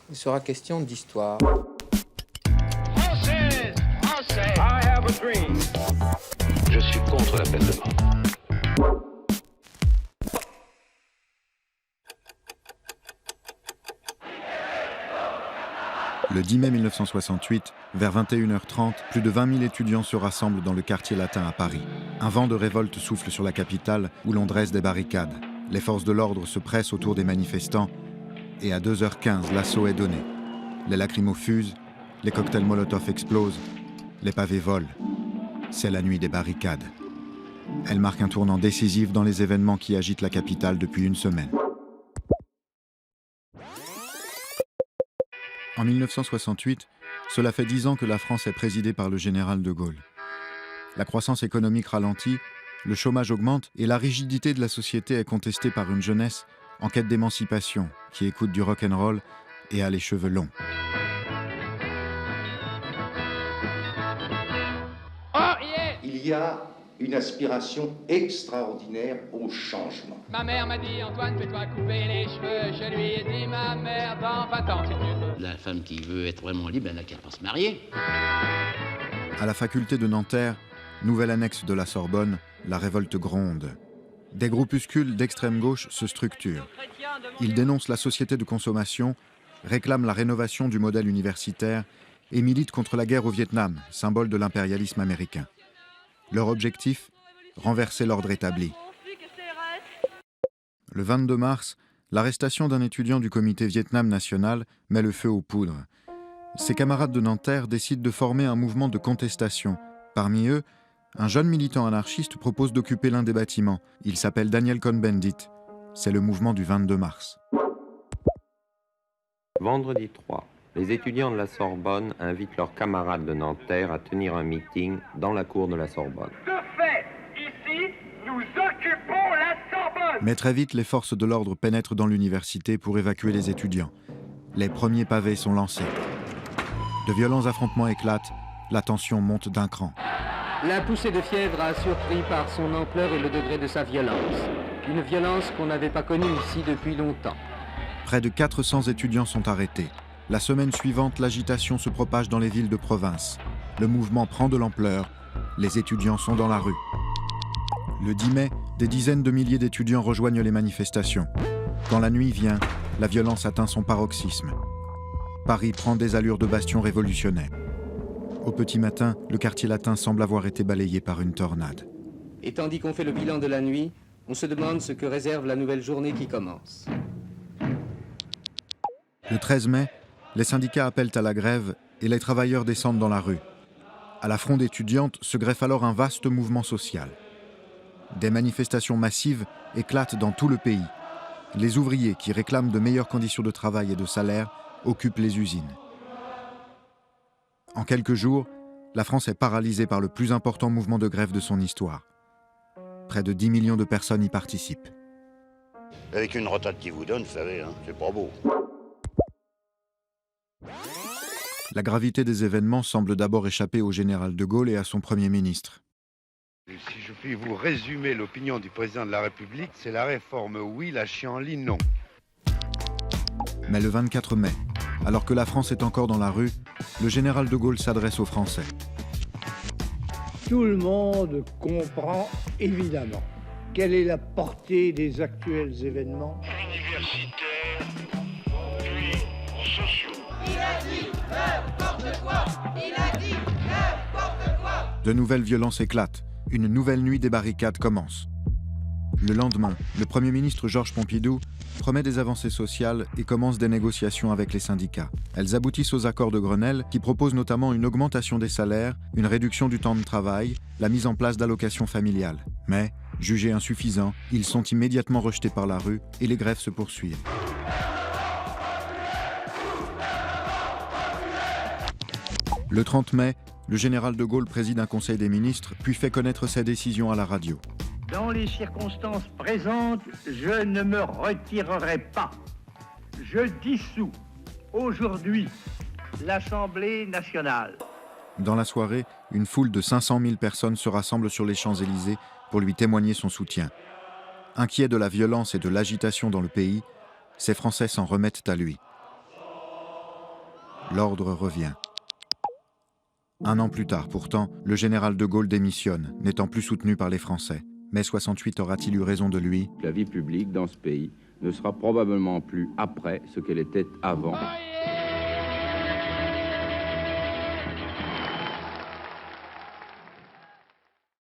Il sera question d'histoire. Française, Français, I have a dream. Je suis contre la peine de mort. Le 10 mai 1968, vers 21h30, plus de 20 000 étudiants se rassemblent dans le quartier latin à Paris. Un vent de révolte souffle sur la capitale où l'on dresse des barricades. Les forces de l'ordre se pressent autour des manifestants et à 2h15, l'assaut est donné. Les lacrymos fusent, les cocktails Molotov explosent, les pavés volent. C'est la nuit des barricades. Elle marque un tournant décisif dans les événements qui agitent la capitale depuis une semaine. En 1968, cela fait 10 ans que la France est présidée par le général de Gaulle. La croissance économique ralentit, le chômage augmente et la rigidité de la société est contestée par une jeunesse en quête d'émancipation, qui écoute du rock'n'roll et a les cheveux longs. Il y a une aspiration extraordinaire au changement. Ma mère m'a dit, Antoine, fais-toi couper les cheveux. Je lui ai dit, ma mère, dans 20 ans, si tu veux. La femme qui veut être vraiment libre, elle n'a qu'à pas se marier. À la faculté de Nanterre, nouvelle annexe de la Sorbonne, la révolte gronde. Des groupuscules d'extrême gauche se structurent. Ils dénoncent la société de consommation, réclament la rénovation du modèle universitaire et militent contre la guerre au Vietnam, symbole de l'impérialisme américain. Leur objectif, renverser l'ordre établi. Le 22 mars, l'arrestation d'un étudiant du comité Vietnam national met le feu aux poudres. Ses camarades de Nanterre décident de former un mouvement de contestation. Parmi eux, un jeune militant anarchiste propose d'occuper l'un des bâtiments. Il s'appelle Daniel Cohn-Bendit. C'est le mouvement du 22 mars. Vendredi 3, les étudiants de la Sorbonne invitent leurs camarades de Nanterre à tenir un meeting dans la cour de la Sorbonne. De fait, ici, nous occupons la Sorbonne. Mais très vite, les forces de l'ordre pénètrent dans l'université pour évacuer les étudiants. Les premiers pavés sont lancés. De violents affrontements éclatent, la tension monte d'un cran. La poussée de fièvre a surpris par son ampleur et le degré de sa violence. Une violence qu'on n'avait pas connue ici depuis longtemps. Près de 400 étudiants sont arrêtés. La semaine suivante, l'agitation se propage dans les villes de province. Le mouvement prend de l'ampleur. Les étudiants sont dans la rue. Le 10 mai, des dizaines de milliers d'étudiants rejoignent les manifestations. Quand la nuit vient, la violence atteint son paroxysme. Paris prend des allures de bastion révolutionnaire. Au petit matin, le quartier latin semble avoir été balayé par une tornade. Et tandis qu'on fait le bilan de la nuit, on se demande ce que réserve la nouvelle journée qui commence. Le 13 mai, les syndicats appellent à la grève et les travailleurs descendent dans la rue. À la fronde étudiante se greffe alors un vaste mouvement social. Des manifestations massives éclatent dans tout le pays. Les ouvriers qui réclament de meilleures conditions de travail et de salaire occupent les usines. En quelques jours, la France est paralysée par le plus important mouvement de grève de son histoire. Près de 10 millions de personnes y participent. Avec une retraite qu'ils vous donnent, vous savez, hein, c'est pas beau. La gravité des événements semble d'abord échapper au général de Gaulle et à son Premier ministre. Si je puis vous résumer l'opinion du président de la République, c'est la réforme oui, la chienlit non. Mais le 24 mai, alors que la France est encore dans la rue, le général de Gaulle s'adresse aux Français. Tout le monde comprend évidemment quelle est la portée des actuels événements Universitaires, puis sociaux. Il a dit n'importe quoi. Il a dit n'importe quoi. De nouvelles violences éclatent. Une nouvelle nuit des barricades commence. Le lendemain, le Premier ministre Georges Pompidou promet des avancées sociales et commence des négociations avec les syndicats. Elles aboutissent aux accords de Grenelle qui proposent notamment une augmentation des salaires, une réduction du temps de travail, la mise en place d'allocations familiales. Mais, jugés insuffisants, ils sont immédiatement rejetés par la rue et les grèves se poursuivent. Le 30 mai, le général de Gaulle préside un conseil des ministres, puis fait connaître ses décisions à la radio. Dans les circonstances présentes, je ne me retirerai pas. Je dissous aujourd'hui l'Assemblée nationale. Dans la soirée, une foule de 500 000 personnes se rassemble sur les Champs-Élysées pour lui témoigner son soutien. Inquiets de la violence et de l'agitation dans le pays, ces Français s'en remettent à lui. l'ordre revient. Un an plus tard, pourtant, le général de Gaulle démissionne, n'étant plus soutenu par les Français. Mai 68 aura-t-il eu raison de lui? La vie publique dans ce pays ne sera probablement plus après ce qu'elle était avant. Oh yeah!